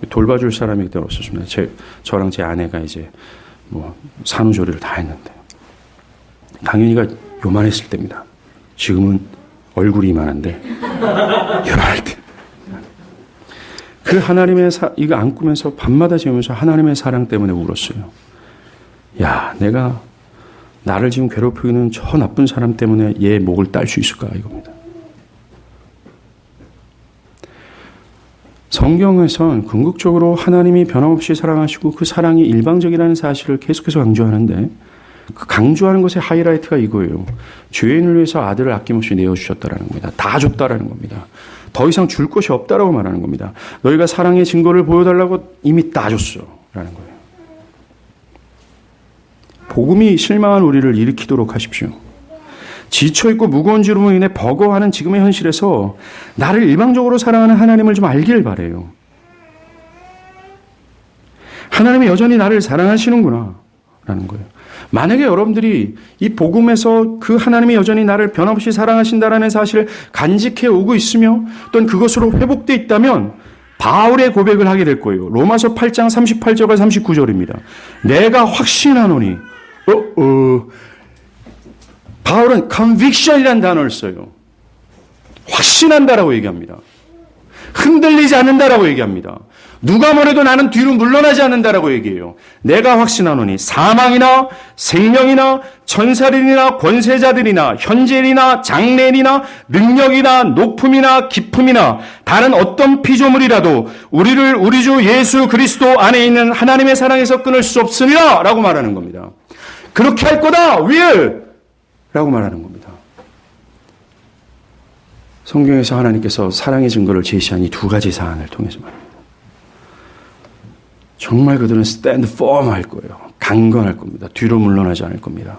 돌봐줄 사람이 그때 없었습니다. 저랑 제 아내가 이제 산후조리를 다 했는데 강연이가 요만했을 때입니다. 지금은 얼굴이 이만한데 요만할 때 그 하나님의 이거 안고면서 밤마다 재우면서 하나님의 사랑 때문에 울었어요. 내가 나를 지금 괴롭히는 저 나쁜 사람 때문에 얘 목을 딸 수 있을까 이겁니다. 성경에선 궁극적으로 하나님이 변함없이 사랑하시고 그 사랑이 일방적이라는 사실을 계속해서 강조하는데 그 강조하는 것의 하이라이트가 이거예요. 죄인을 위해서 아들을 아낌없이 내어주셨다라는 겁니다. 다 줬다라는 겁니다. 더 이상 줄 것이 없다라고 말하는 겁니다. 너희가 사랑의 증거를 보여달라고 이미 다 줬어라는 거예요. 복음이 실망한 우리를 일으키도록 하십시오. 지쳐있고 무거운 주름으로 인해 버거워하는 지금의 현실에서 나를 일방적으로 사랑하는 하나님을 좀 알기를 바라요. 하나님이 여전히 나를 사랑하시는구나 라는 거예요. 만약에 여러분들이 이 복음에서 그 하나님이 여전히 나를 변함없이 사랑하신다라는 사실을 간직해 오고 있으며 또는 그것으로 회복되어 있다면 바울의 고백을 하게 될 거예요. 로마서 8장 38절과 39절입니다. 내가 확신하노니 바울은 conviction이라는 단어를 써요. 확신한다라고 얘기합니다. 흔들리지 않는다라고 얘기합니다. 누가 뭐래도 나는 뒤로 물러나지 않는다라고 얘기해요. 내가 확신하노니 사망이나 생명이나 천사들이나 권세자들이나 현재일이나 장래일이나 능력이나 높음이나 깊음이나 다른 어떤 피조물이라도 우리를 우리 주 예수 그리스도 안에 있는 하나님의 사랑에서 끊을 수 없으리라 라고 말하는 겁니다. 그렇게 할 거다 will 라고 말하는 겁니다. 성경에서 하나님께서 사랑의 증거를 제시한 이 두 가지 사안을 통해서 말합니다. 정말 그들은 stand firm 할 거예요. 강건할 겁니다. 뒤로 물러나지 않을 겁니다.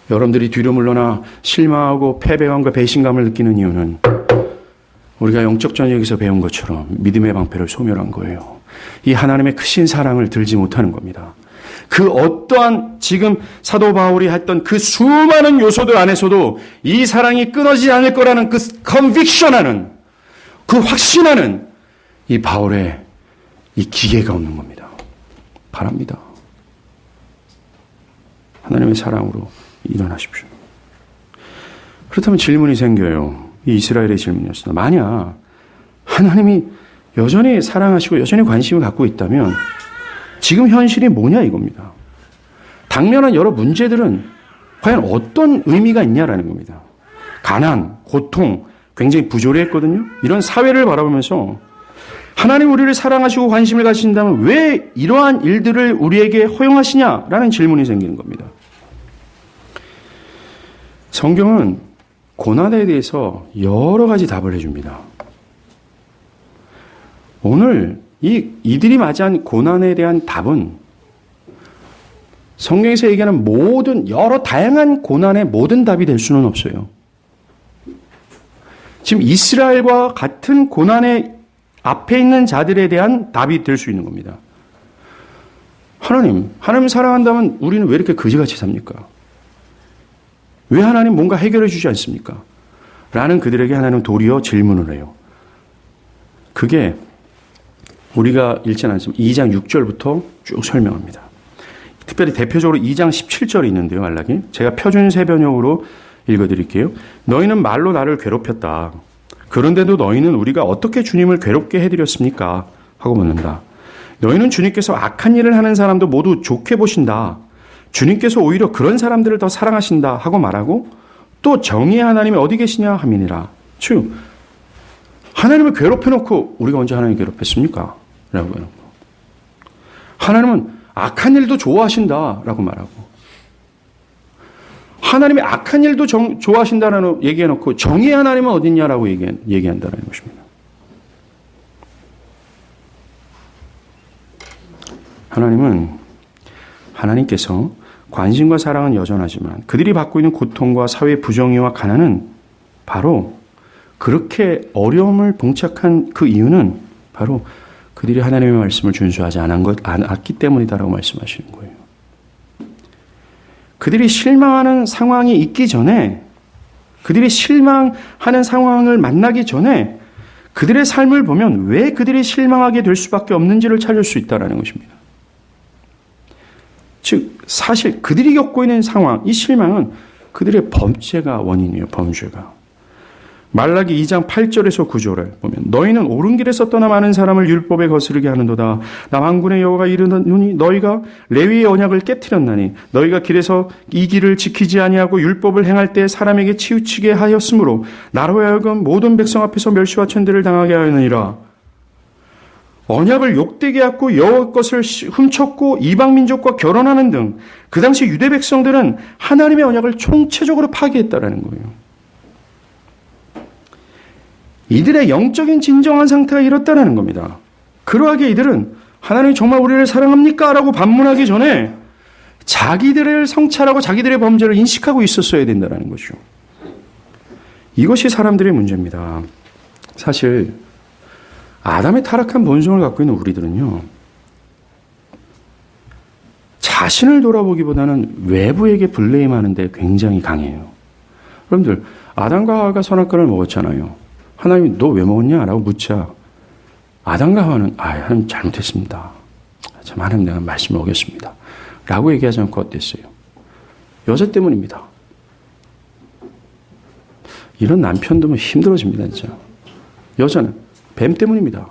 여러분들이 뒤로 물러나 실망하고 패배감과 배신감을 느끼는 이유는 우리가 영적 전역에서 배운 것처럼 믿음의 방패를 소멸한 거예요. 이 하나님의 크신 사랑을 들지 못하는 겁니다. 그 어떠한 지금 사도 바울이 했던 그 수많은 요소들 안에서도 이 사랑이 끊어지지 않을 거라는 그 컨빅션하는 그 확신하는 이 바울의 이 기계가 없는 겁니다. 바랍니다. 하나님의 사랑으로 일어나십시오. 그렇다면 질문이 생겨요. 이 이스라엘의 질문이었습니다. 만약 하나님이 여전히 사랑하시고 여전히 관심을 갖고 있다면 지금 현실이 뭐냐 이겁니다. 당면한 여러 문제들은 과연 어떤 의미가 있냐라는 겁니다. 가난, 고통, 굉장히 부조리했거든요. 이런 사회를 바라보면서 하나님 우리를 사랑하시고 관심을 가지신다면 왜 이러한 일들을 우리에게 허용하시냐라는 질문이 생기는 겁니다. 성경은 고난에 대해서 여러 가지 답을 해줍니다. 오늘 이들이 맞이한 고난에 대한 답은 성경에서 얘기하는 모든 여러 다양한 고난의 모든 답이 될 수는 없어요. 지금 이스라엘과 같은 고난의 앞에 있는 자들에 대한 답이 될 수 있는 겁니다. 하나님 사랑한다면 우리는 왜 이렇게 거지같이 삽니까? 왜 하나님 뭔가 해결해 주지 않습니까? 라는 그들에게 하나님은 도리어 질문을 해요. 그게 우리가 읽지는 않지만 2장 6절부터 쭉 설명합니다. 특별히 대표적으로 2장 17절이 있는데요. 말라기. 제가 표준 세번역으로 읽어드릴게요. 너희는 말로 나를 괴롭혔다. 그런데도 너희는 우리가 어떻게 주님을 괴롭게 해드렸습니까? 하고 묻는다. 너희는 주님께서 악한 일을 하는 사람도 모두 좋게 보신다. 주님께서 오히려 그런 사람들을 더 사랑하신다 하고 말하고 또 정의의 하나님이 어디 계시냐 함이니라. 즉 하나님을 괴롭혀놓고 우리가 언제 하나님을 괴롭혔습니까? 라고 해놓고 하나님은 악한 일도 좋아하신다 라고 말하고 하나님의 악한 일도 좋아하신다라고 얘기해놓고 정의의 하나님은 어딨냐라고 얘기한다는 것입니다. 하나님께서 관심과 사랑은 여전하지만 그들이 받고 있는 고통과 사회 부정의와 가난은 바로 그렇게 어려움을 봉착한 그 이유는 바로 그들이 하나님의 말씀을 준수하지 않았기 때문이다라고 말씀하시는 거예요. 그들이 실망하는 상황이 있기 전에 그들이 실망하는 상황을 만나기 전에 그들의 삶을 보면 왜 그들이 실망하게 될 수밖에 없는지를 찾을 수 있다는 것입니다. 즉 사실 그들이 겪고 있는 상황, 이 실망은 그들의 범죄가 원인이에요. 범죄가. 말라기 2장 8절에서 9절을 보면 너희는 옳은 길에서 떠나 많은 사람을 율법에 거스르게 하는도다. 나 만군의 여호와가 이르노니 너희가 레위의 언약을 깨뜨렸나니 너희가 길에서 이 길을 지키지 아니하고 율법을 행할 때 사람에게 치우치게 하였으므로 나로 하여금 모든 백성 앞에서 멸시와 천대를 당하게 하였느니라. 언약을 욕되게 하고 여호와 것을 훔쳤고 이방 민족과 결혼하는 등 그 당시 유대 백성들은 하나님의 언약을 총체적으로 파괴했다라는 거예요. 이들의 영적인 진정한 상태가 이렇다는 겁니다. 그러하게 이들은 하나님이 정말 우리를 사랑합니까? 라고 반문하기 전에 자기들을 성찰하고 자기들의 범죄를 인식하고 있었어야 된다는 거죠. 이것이 사람들의 문제입니다. 사실 아담의 타락한 본성을 갖고 있는 우리들은요, 자신을 돌아보기보다는 외부에게 블레임하는 데 굉장히 강해요. 여러분들, 아담과 하와가 선악과를 먹었잖아요. 하나님이 너 왜 먹었냐? 라고 묻자 아담과 하와는 하나님 잘못했습니다. 참 하나님 내가 말씀을 어겼습니다. 라고 얘기하지 않고 어땠어요? 여자 때문입니다. 이런 남편도 힘들어집니다. 진짜. 여자는 뱀 때문입니다.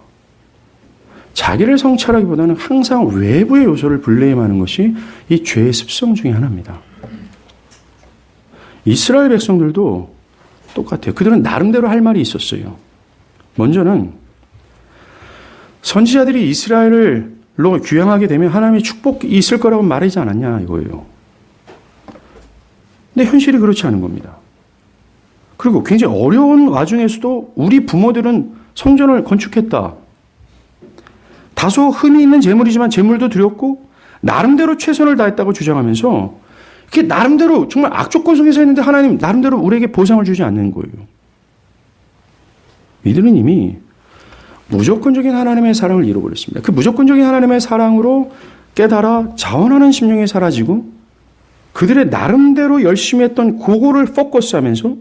자기를 성찰하기보다는 항상 외부의 요소를 블레임하는 것이 이 죄의 습성 중에 하나입니다. 이스라엘 백성들도 똑같아요. 그들은 나름대로 할 말이 있었어요. 먼저는 선지자들이 이스라엘로 귀향하게 되면 하나님의 축복이 있을 거라고 말하지 않았냐 이거예요. 근데 현실이 그렇지 않은 겁니다. 그리고 굉장히 어려운 와중에서도 우리 부모들은 성전을 건축했다. 다소 흠이 있는 재물이지만 재물도 드렸고 나름대로 최선을 다했다고 주장하면서 그게 나름대로 정말 악조건 속에서 했는데 하나님 나름대로 우리에게 보상을 주지 않는 거예요. 이들은 이미 무조건적인 하나님의 사랑을 잃어버렸습니다. 그 무조건적인 하나님의 사랑으로 깨달아 자원하는 심령이 사라지고 그들의 나름대로 열심히 했던 그거를 포커스하면서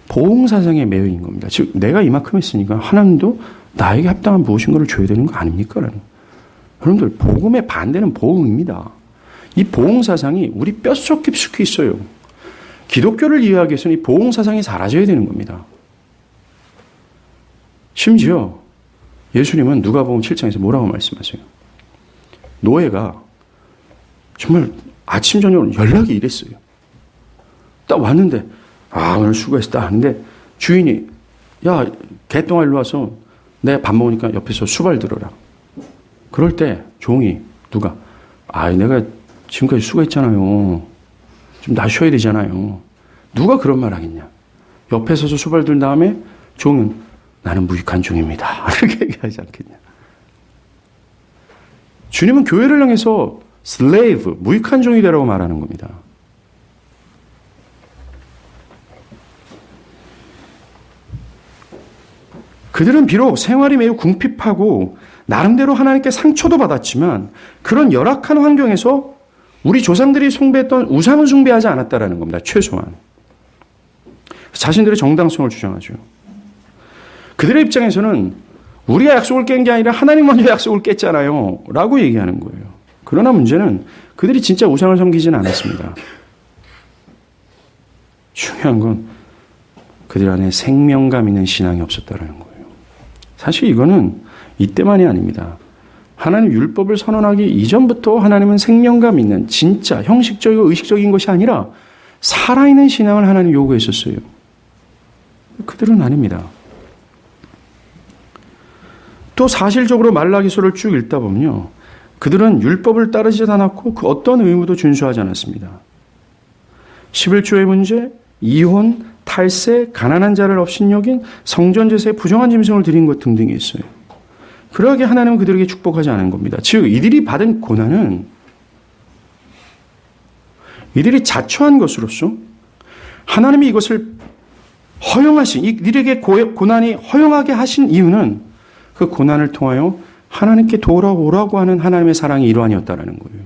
보응사상에 매여 있는 겁니다. 즉 내가 이만큼 했으니까 하나님도 나에게 합당한 무엇인가를 줘야 되는 거 아닙니까? 라는. 여러분들 복음의 반대는 보응입니다. 이 보응사상이 우리 뼛속 깊숙이 있어요. 기독교를 이해하기 위해서는 이 보응사상이 사라져야 되는 겁니다. 심지어 예수님은 누가복음 7장에서 뭐라고 말씀하세요? 노예가 정말 아침 저녁으로 연락이 이랬어요. 딱 왔는데 오늘 수고했다 하는데 주인이 야 개똥아 일로 와서 내가 밥 먹으니까 옆에서 수발 들어라. 그럴 때 종이 누가 내가 지금까지 수고했잖아요. 좀 나 쉬어야 되잖아요. 누가 그런 말 하겠냐. 옆에 서서 수발 든 다음에 종은 나는 무익한 종입니다. 이렇게 얘기하지 않겠냐. 주님은 교회를 향해서 슬레이브, 무익한 종이 되라고 말하는 겁니다. 그들은 비록 생활이 매우 궁핍하고 나름대로 하나님께 상처도 받았지만 그런 열악한 환경에서 우리 조상들이 숭배했던 우상을 숭배하지 않았다라는 겁니다. 최소한. 자신들의 정당성을 주장하죠. 그들의 입장에서는 우리가 약속을 깬 게 아니라 하나님 먼저 약속을 깼잖아요. 라고 얘기하는 거예요. 그러나 문제는 그들이 진짜 우상을 섬기지는 않았습니다. 중요한 건 그들 안에 생명감 있는 신앙이 없었다는 거예요. 사실 이거는 이때만이 아닙니다. 하나님 율법을 선언하기 이전부터 하나님은 생명감 있는 진짜 형식적이고 의식적인 것이 아니라 살아있는 신앙을 하나님 요구했었어요. 그들은 아닙니다. 또 사실적으로 말라기서를 쭉 읽다 보면요. 그들은 율법을 따르지 않았고 그 어떤 의무도 준수하지 않았습니다. 11조의 문제, 이혼, 탈세, 가난한 자를 업신여긴, 성전제사에 부정한 짐승을 드린 것 등등이 있어요. 그러하게 하나님은 그들에게 축복하지 않은 겁니다. 즉 이들이 받은 고난은 이들이 자초한 것으로서 하나님이 이것을 허용하신, 이들에게 고난이 허용하게 하신 이유는 그 고난을 통하여 하나님께 돌아오라고 하는 하나님의 사랑이 일환이었다라는 거예요.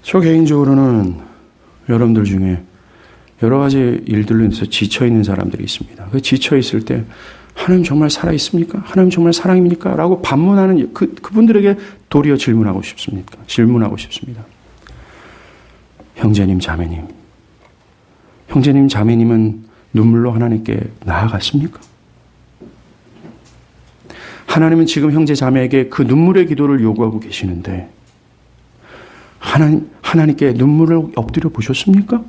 저 개인적으로는 여러분들 중에 여러 가지 일들로 인해서 지쳐있는 사람들이 있습니다. 그 지쳐있을 때 하나님 정말 살아있습니까? 하나님 정말 사랑입니까? 라고 반문하는 그분들에게 도리어 질문하고 싶습니다. 형제님, 자매님은 눈물로 하나님께 나아갔습니까? 하나님은 지금 형제 자매에게 그 눈물의 기도를 요구하고 계시는데 하나님께 눈물을 엎드려 보셨습니까?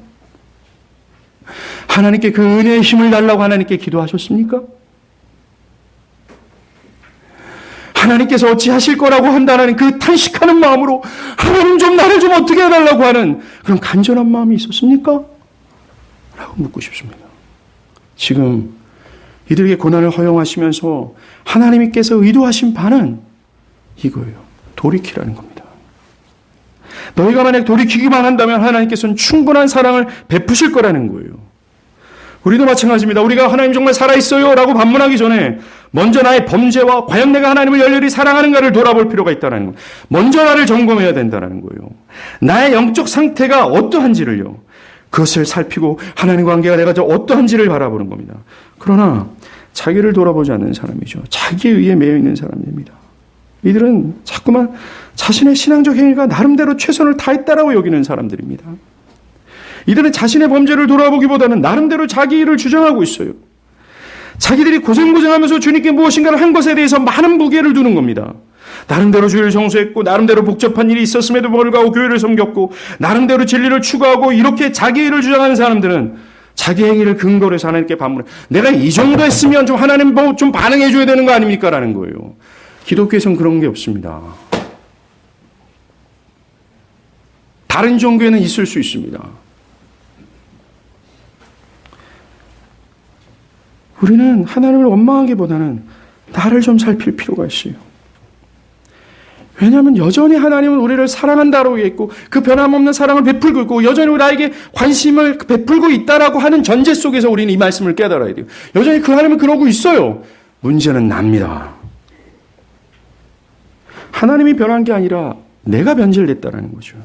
하나님께 그 은혜의 힘을 달라고 하나님께 기도하셨습니까? 하나님께서 어찌 하실 거라고 한다는 그 탄식하는 마음으로 하나님 좀 나를 좀 어떻게 해달라고 하는 그런 간절한 마음이 있었습니까? 라고 묻고 싶습니다. 지금 이들에게 고난을 허용하시면서 하나님께서 의도하신 바는 이거예요. 돌이키라는 겁니다. 너희가 만약 돌이키기만 한다면 하나님께서는 충분한 사랑을 베푸실 거라는 거예요. 우리도 마찬가지입니다. 우리가 하나님 정말 살아있어요 라고 반문하기 전에 먼저 나의 범죄와 과연 내가 하나님을 열렬히 사랑하는가를 돌아볼 필요가 있다는 거예요. 먼저 나를 점검해야 된다는 거예요. 나의 영적 상태가 어떠한지를요. 그것을 살피고 하나님과 관계가 내가 어떠한지를 바라보는 겁니다. 그러나 자기를 돌아보지 않는 사람이죠. 자기에 의해 매여 있는 사람입니다. 이들은 자꾸만 자신의 신앙적 행위가 나름대로 최선을 다했다라고 여기는 사람들입니다. 이들은 자신의 범죄를 돌아보기보다는 나름대로 자기 일을 주장하고 있어요. 자기들이 고생하면서 주님께 무엇인가를 한 것에 대해서 많은 무게를 두는 겁니다. 나름대로 주일을 성수했고 나름대로 복잡한 일이 있었음에도 불구하고 교회를 섬겼고 나름대로 진리를 추구하고 이렇게 자기 일을 주장하는 사람들은 자기 행위를 근거로 해서 하나님께 반문해. 내가 이 정도 했으면 좀 하나님 뭐 좀 반응해 줘야 되는 거 아닙니까? 라는 거예요. 기독교에서는 그런 게 없습니다. 다른 종교에는 있을 수 있습니다. 우리는 하나님을 원망하기보다는 나를 좀 살필 필요가 있어요. 왜냐하면 여전히 하나님은 우리를 사랑한다고 했고 그 변함없는 사랑을 베풀고 있고 여전히 우리에게 관심을 베풀고 있다라고 하는 전제 속에서 우리는 이 말씀을 깨달아야 돼요. 여전히 그 하나님은 그러고 있어요. 문제는 납니다. 하나님이 변한 게 아니라 내가 변질됐다라는 거죠.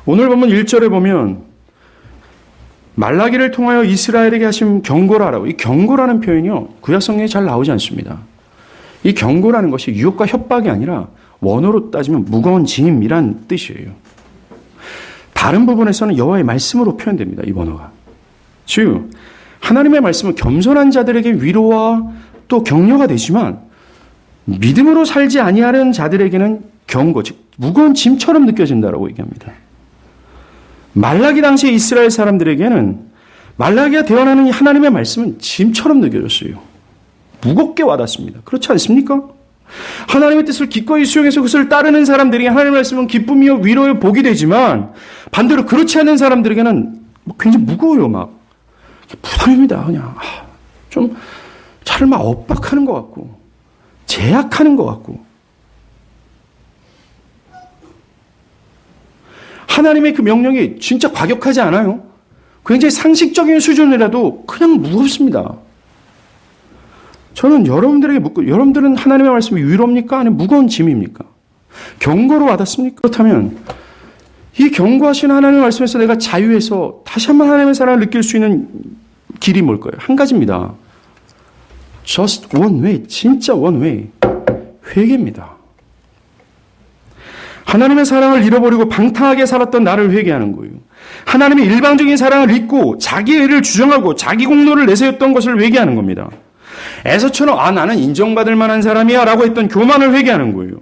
오늘 보면 1절에 보면 말라기를 통하여 이스라엘에게 하신 경고라라고. 이 경고라는 표현이요. 구약성경에 잘 나오지 않습니다. 이 경고라는 것이 유혹과 협박이 아니라 원어로 따지면 무거운 짐이란 뜻이에요. 다른 부분에서는 여호와의 말씀으로 표현됩니다. 이 원어가. 즉 하나님의 말씀은 겸손한 자들에게 위로와 또 격려가 되지만 믿음으로 살지 아니하는 자들에게는 경고, 즉 무거운 짐처럼 느껴진다라고 얘기합니다. 말라기 당시의 이스라엘 사람들에게는 말라기가 대언하는 하나님의 말씀은 짐처럼 느껴졌어요. 무겁게 와닿습니다. 그렇지 않습니까? 하나님의 뜻을 기꺼이 수용해서 그것을 따르는 사람들이 하나님의 말씀은 기쁨이요 위로의 복이 되지만 반대로 그렇지 않은 사람들에게는 굉장히 무거워요. 막 부담입니다. 그냥 좀 차를 막 엇박하는 것 같고 제약하는 것 같고 하나님의 그 명령이 진짜 과격하지 않아요? 굉장히 상식적인 수준이라도 그냥 무겁습니다. 저는 여러분들에게 묻고, 여러분들은 하나님의 말씀이 위로입니까? 아니면 무거운 짐입니까? 경고로 와닿습니까? 그렇다면 이 경고하신 하나님의 말씀에서 내가 자유해서 다시 한번 하나님의 사랑을 느낄 수 있는 길이 뭘까요? 한 가지입니다. Just one way, 진짜 one way. 회개입니다. 하나님의 사랑을 잃어버리고 방탕하게 살았던 나를 회개하는 거예요. 하나님의 일방적인 사랑을 잊고 자기의 의를 주장하고 자기 공로를 내세웠던 것을 회개하는 겁니다. 에서처럼 나는 인정받을 만한 사람이야 라고 했던 교만을 회개하는 거예요.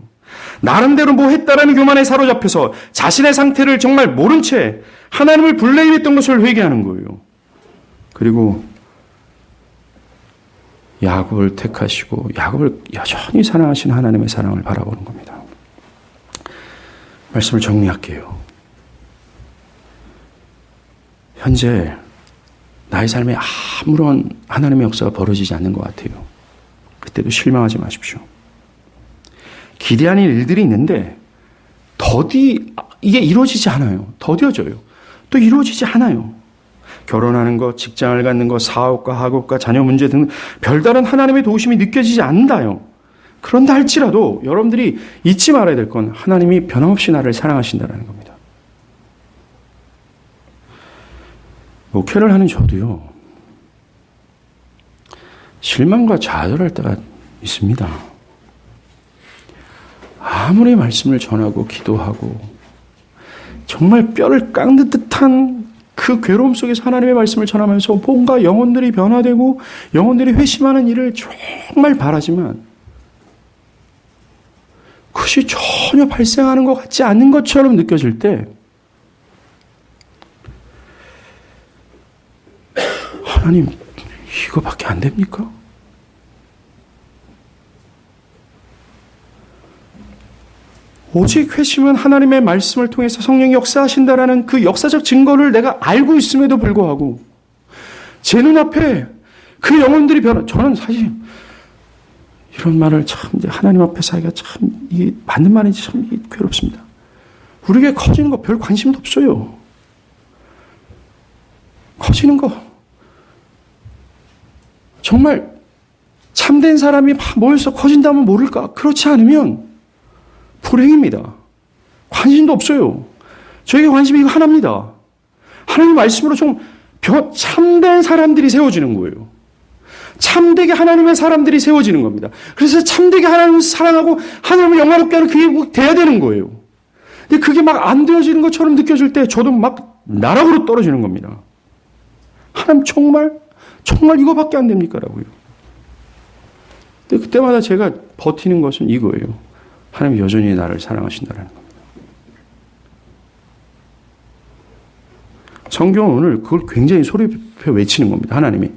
나름대로 뭐 했다라는 교만에 사로잡혀서 자신의 상태를 정말 모른 채 하나님을 블레임했던 것을 회개하는 거예요. 그리고 야곱을 택하시고 야곱을 여전히 사랑하신 하나님의 사랑을 바라보는 겁니다. 말씀을 정리할게요. 현재 나의 삶에 아무런 하나님의 역사가 벌어지지 않는 것 같아요. 그때도 실망하지 마십시오. 기대하는 일들이 있는데 이게 이루어지지 않아요. 더뎌져요. 또 이루어지지 않아요. 결혼하는 것, 직장을 갖는 것, 사업과 학업과 자녀 문제 등 별다른 하나님의 도우심이 느껴지지 않는다요. 그런다 할지라도 여러분들이 잊지 말아야 될 건 하나님이 변함없이 나를 사랑하신다는 겁니다. 목회를 하는 저도요. 실망과 좌절할 때가 있습니다. 아무리 말씀을 전하고 기도하고 정말 뼈를 깎는 듯한 그 괴로움 속에서 하나님의 말씀을 전하면서 뭔가 영혼들이 변화되고 영혼들이 회심하는 일을 정말 바라지만 그것이 전혀 발생하는 것 같지 않는 것처럼 느껴질 때 하나님 이거밖에 안 됩니까? 오직 회심은 하나님의 말씀을 통해서 성령이 역사하신다라는 그 역사적 증거를 내가 알고 있음에도 불구하고 제 눈앞에 그 영혼들이 저는 사실 이런 말을 참 하나님 앞에서 하기가 참 이게 맞는 말인지 참 괴롭습니다. 우리에게 커지는 거 별 관심도 없어요. 커지는 거 정말 참된 사람이 모여서 커진다면 모를까? 그렇지 않으면 불행입니다. 관심도 없어요. 저에게 관심이 이거 하나입니다. 하나님 말씀으로 좀 참된 사람들이 세워지는 거예요. 참되게 하나님의 사람들이 세워지는 겁니다. 그래서 참되게 하나님을 사랑하고 하나님을 영화롭게 하는 그게 뭐 돼야 되는 거예요. 근데 그게 막 안 되어지는 것처럼 느껴질 때 저도 막 나락으로 떨어지는 겁니다. 하나님 정말 정말 이거밖에 안 됩니까? 라고요. 근데 그때마다 제가 버티는 것은 이거예요. 하나님 여전히 나를 사랑하신다는 겁니다. 성경은 오늘 그걸 굉장히 소리표 외치는 겁니다. 하나님이.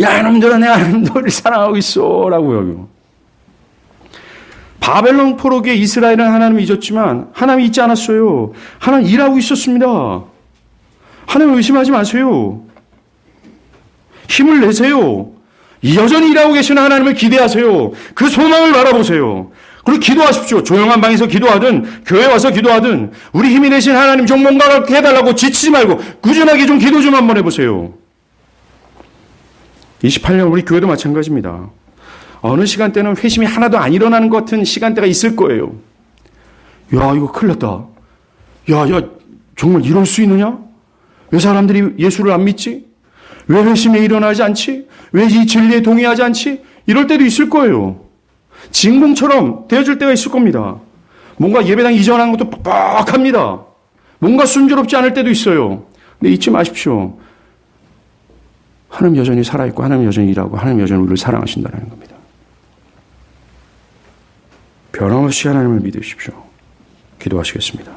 야, 이놈들아, 내가 너를 사랑하고 있어. 라고요. 바벨론 포로기에 이스라엘은 하나님을 잊었지만 하나님이 잊지 않았어요. 하나님 일하고 있었습니다. 하나님을 의심하지 마세요. 힘을 내세요. 여전히 일하고 계시는 하나님을 기대하세요. 그 소망을 바라보세요. 그리고 기도하십시오. 조용한 방에서 기도하든 교회 와서 기도하든 우리 힘이 되신 하나님 좀 뭔가 해달라고 지치지 말고 꾸준하게 좀 기도 좀 한번 해보세요. 28년 우리 교회도 마찬가지입니다. 어느 시간대는 회심이 하나도 안 일어나는 것 같은 시간대가 있을 거예요. 야, 이거 큰일 났다. 야, 정말 이럴 수 있느냐? 왜 사람들이 예수를 안 믿지? 왜 회심이 일어나지 않지? 왜 이 진리에 동의하지 않지? 이럴 때도 있을 거예요. 진공처럼 되어질 때가 있을 겁니다. 뭔가 예배당 이전하는 것도 뻑뻑합니다. 뭔가 순조롭지 않을 때도 있어요. 근데 잊지 마십시오. 하나님 여전히 살아있고 하나님 여전히 일하고 하나님 여전히 우리를 사랑하신다는 겁니다. 변함없이 하나님을 믿으십시오. 기도하시겠습니다.